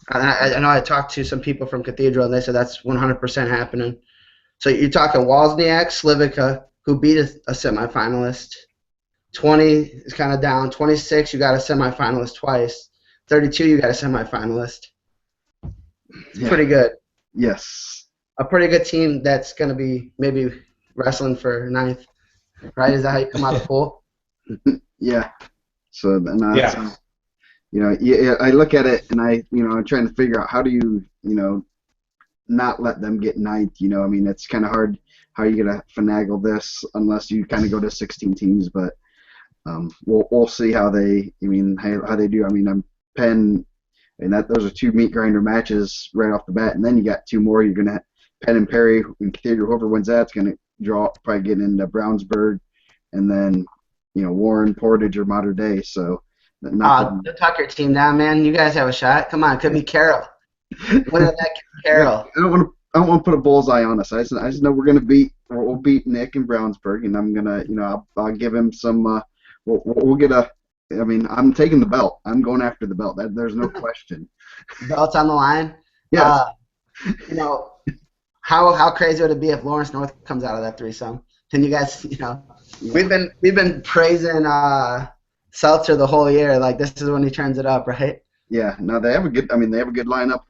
I know I talked to some people from Cathedral, and they said that's 100% happening. So you're talking Wozniak, Slivica, who beat a semifinalist. 20 is kind of down. 26, you got a semifinalist twice. 32, you got a semifinalist. It's pretty good. Yes. A pretty good team that's going to be maybe wrestling for 9th, right? Is that how you come out of the pool? Yeah. So then, I look at it and I'm trying to figure out how do you not let them get ninth. I mean, it's kind of hard how you gonna finagle this unless you kind of go to 16 teams. But we'll see how how they do. I mean, I'm Penn, and those are two meat grinder matches right off the bat, and then you got two more. You're gonna Penn and Perry and Cathedral. Whoever wins that's gonna probably get into Brownsburg, and then Warren, Portage, or Mater Dei. So Don't talk your team down, man. You guys have a shot. Come on, it could be Carroll. What did that Carroll? I don't want to put a bullseye on us. I just know we'll beat Nick in Brownsburg, and I'm gonna I'll give him some. We'll get a. I mean, I'm taking the belt. I'm going after the belt. There's no question. Belt's on the line. Yes. How crazy would it be if Lawrence North comes out of that threesome? Can you guys, we've been praising Seltzer the whole year. Like, this is when he turns it up, right? Yeah. No, they have a good lineup.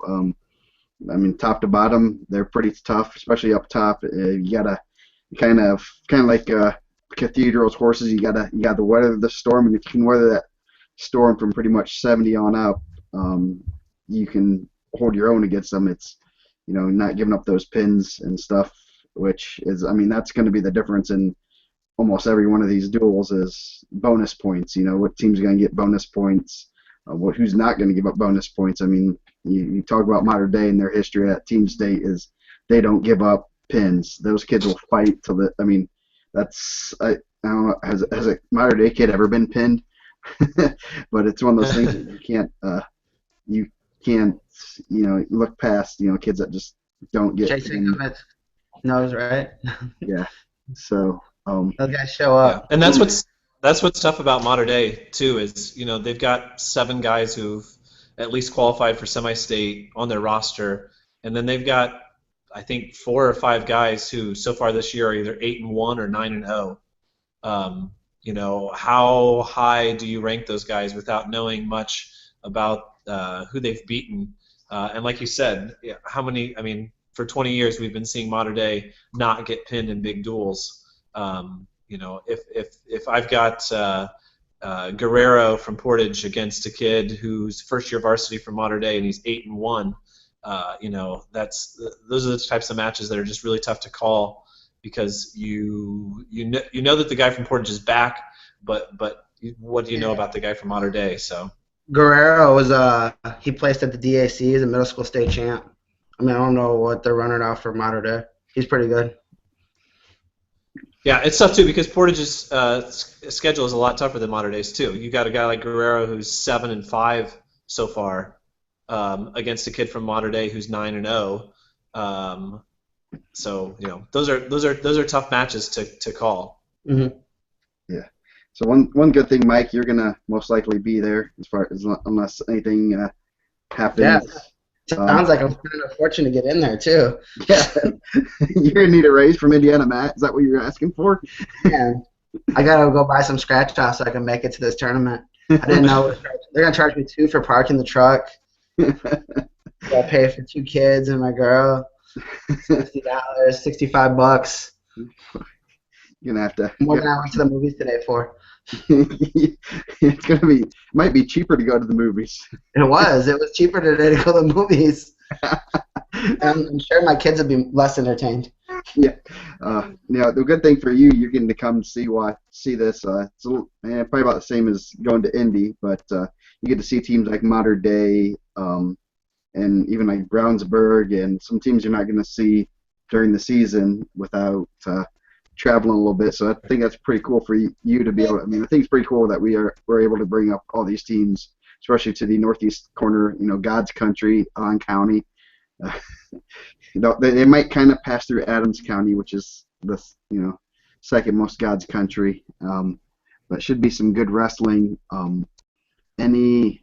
I mean, top to bottom, they're pretty tough, especially up top. You gotta kind of like Cathedral's horses. You gotta weather the storm, and if you can weather that storm from pretty much 70 on up, you can hold your own against them. It's not giving up those pins and stuff, which is, I mean, that's going to be the difference in almost every one of these duels is bonus points. What team's going to get bonus points, who's not going to give up bonus points. I mean, you talk about Mater Dei and their history at Team State is they don't give up pins. Those kids will fight till the. I mean, that's I don't know. Has a Mater Dei kid ever been pinned? But it's one of those things that you can't look past kids that just don't get Chasing knows, right? Yeah. So those guys show up. Yeah. And that's what's tough about Mater Dei too is they've got 7 guys who've at least qualified for semi-state on their roster, and then they've got I think 4 or 5 guys who so far this year are either 8-1 or 9-0. How high do you rank those guys without knowing much about who they've beaten? And like you said, how many? I mean, for 20 years we've been seeing Mater Dei not get pinned in big duels. If I've got Guerrero from Portage against a kid who's first year varsity from Mater Dei and he's 8-1, those are the types of matches that are just really tough to call because you know that the guy from Portage is back, but what do you know about the guy from Mater Dei? So Guerrero was he placed at the DAC, he's a middle school state champ. I mean, I don't know what they're running off for Mater Dei. He's pretty good. Yeah, it's tough too because Portage's schedule is a lot tougher than Mater Dei's too. You got a guy like Guerrero who's 7-5 so far against a kid from Mater Dei who's 9-0. So those are tough matches to call. Mm-hmm. Yeah. So one good thing, Mike, you're gonna most likely be there unless anything happens. Yeah. Sounds like I'm spending a fortune to get in there too. Yeah. You're gonna need a raise from Indiana, Matt. Is that what you're asking for? Yeah. I gotta go buy some scratch offs so I can make it to this tournament. I didn't know they're gonna charge me $2 for parking the truck. I'll pay for 2 kids and my girl. $60, $65. You're gonna have to. More than I went to the movies today for. It might be cheaper to go to the movies. It was cheaper today to go to the movies. I'm sure my kids would be less entertained. Yeah. The good thing for you, you're getting to come see this. It's probably about the same as going to Indy, but you get to see teams like Mater Dei, and even like Brownsburg, and some teams you're not going to see during the season without traveling a little bit. So I think that's pretty cool for you to be able. I mean, I think it's pretty cool that we're able to bring up all these teams, especially to the northeast corner. God's country, on county. They might kind of pass through Adams County, which is the second most God's country. But should be some good wrestling. Any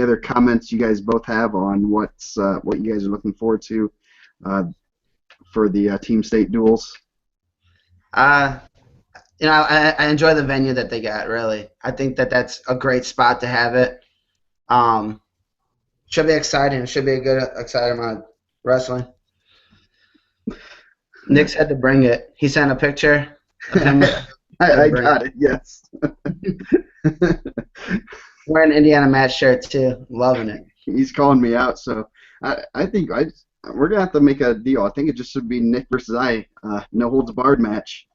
other comments you guys both have on what you guys are looking forward to for the team state duels? I enjoy the venue that they got. Really, I think that's a great spot to have it. Should be exciting. It should be a good, exciting amount of wrestling. Nick's had to bring it. He sent a picture of him. I got it. Yes. Wearing Indiana match shirt too. Loving it. He's calling me out, so I think we're gonna have to make a deal. I think it just should be Nick versus no holds barred match.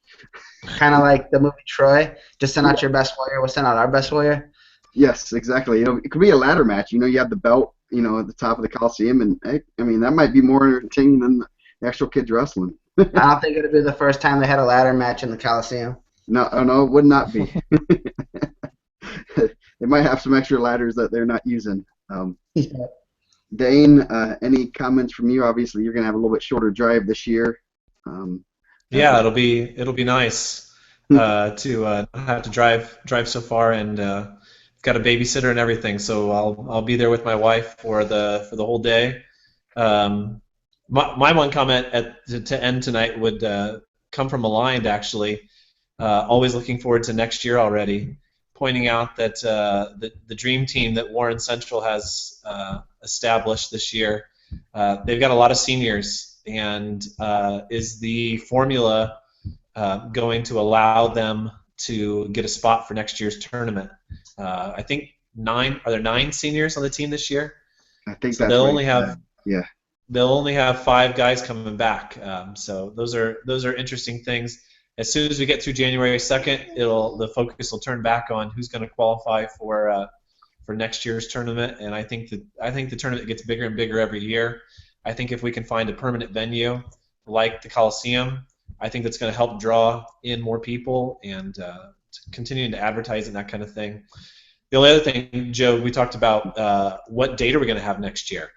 Kind of like the movie Troy. Just send out your best warrior. We'll send out our best warrior. Yes, exactly. It could be a ladder match. You have the belt, at the top of the Coliseum, and I mean that might be more entertaining than the actual kids wrestling. I don't think it'll be the first time they had a ladder match in the Coliseum. No, it would not be. They might have some extra ladders that they're not using. Yeah. Dane, any comments from you? Obviously, you're gonna have a little bit shorter drive this year. Yeah, it'll be nice to not have to drive so far, and got a babysitter and everything. So I'll be there with my wife for the whole day. My one comment to end tonight would come from Aligned, actually. Always looking forward to next year already. Pointing out that the dream team that Warren Central has established this year, they've got a lot of seniors, and is the formula going to allow them to get a spot for next year's tournament? I think are there 9 seniors on the team this year? I think so that's they'll right. only have yeah. They'll only have 5 guys coming back. So those are interesting things. As soon as we get through January 2nd, the focus will turn back on who's going to qualify for next year's tournament, and I think the tournament gets bigger and bigger every year. I think if we can find a permanent venue like the Coliseum, I think that's going to help draw in more people and continuing to advertise and that kind of thing. The only other thing, Joe, we talked about what date are we going to have next year?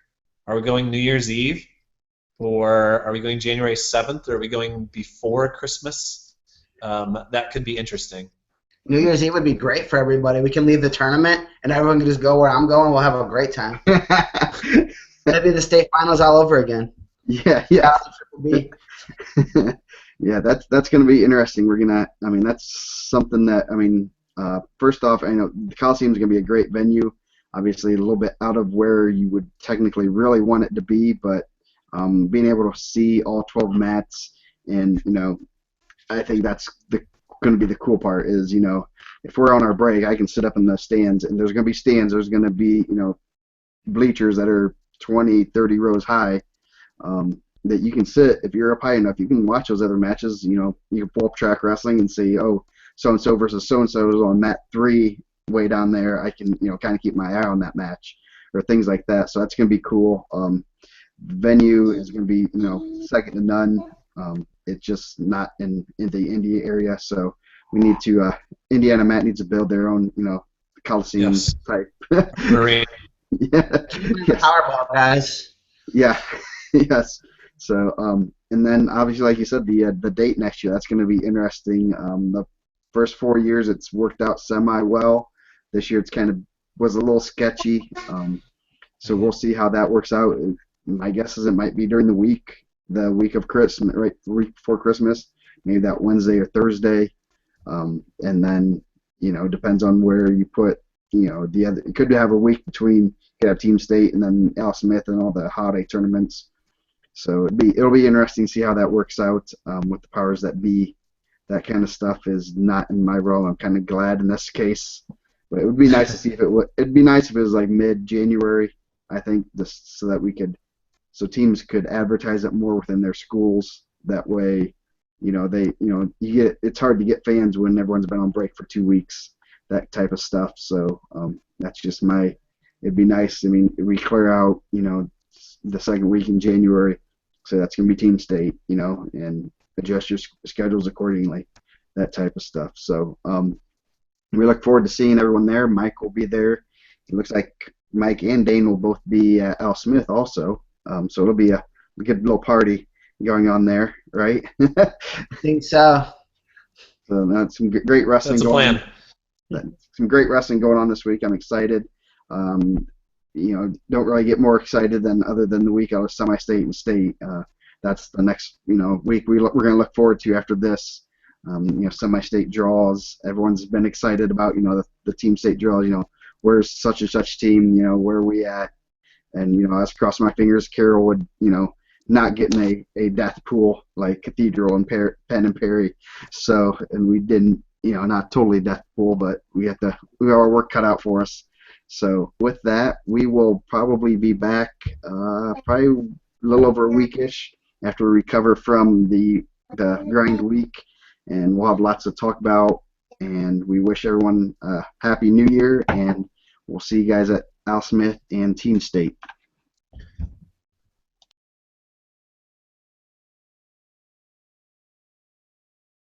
Are we going New Year's Eve, or are we going January 7th, or are we going before Christmas? That could be interesting. New Year's Eve would be great for everybody. We can leave the tournament, and everyone can just go where I'm going. We'll have a great time. That'd be the state finals all over again. Yeah. Yeah, that's going to be interesting. That's something that, first off, I know the Coliseum is going to be a great venue. Obviously, a little bit out of where you would technically really want it to be, but being able to see all 12 mats, and I think that's going to be the cool part. Is if we're on our break, I can sit up in the stands, and there's going to be stands. There's going to be bleachers that are 20, 30 rows high. That you can sit, if you're up high enough, you can watch those other matches. You can pull up Track Wrestling and see, oh, so-and-so versus so-and-so is on mat 3 way down there. I can, kind of keep my eye on that match or things like that. So that's going to be cool. The venue is going to be, second to none. It's just not in the India area. So we need to, Indiana Mat needs to build their own, Coliseum type. Marine. Yeah. Powerball, guys. Yeah. Yes. So, and then obviously, like you said, the date next year, that's going to be interesting. The first 4 years, it's worked out semi-well. This year, it's was a little sketchy. So we'll see how that works out. My guess is it might be during the week of Christmas, right, the week before Christmas, maybe that Wednesday or Thursday. And then, depends on where you put, the other. You could have a week between. You could have Team State and then Al Smith and all the holiday tournaments. So it'll be interesting to see how that works out with the powers that be. That kind of stuff is not in my role. I'm kind of glad in this case, but it would be nice to see if it would. It'd be nice if it was like mid-January. I think so that teams could advertise it more within their schools. That way, it's hard to get fans when everyone's been on break for 2 weeks. That type of stuff. So that's just it'd be nice. We clear out, the second week in January. So that's going to be Team State, and adjust your schedules accordingly, that type of stuff. So we look forward to seeing everyone there. Mike will be there. It looks like Mike and Dane will both be at Al Smith also. So it'll be a good little party going on there, right? I think so. So that's some great wrestling going on. Some great wrestling going on this week. I'm excited. Don't really get more excited other than the week out of semi-state and state. That's the next week we're going to look forward to after this. Semi-state draws. Everyone's been excited about the team state draws. Where's such and such team? Where are we at? And I was crossing my fingers Carroll would not getting a death pool like Cathedral and Penn and Perry. So, and we didn't not totally death pool, but we got our work cut out for us. So with that, we will probably be back probably a little over a weekish after we recover from the grind week, and we'll have lots to talk about. And we wish everyone a happy New Year, and we'll see you guys at Al Smith and Team State.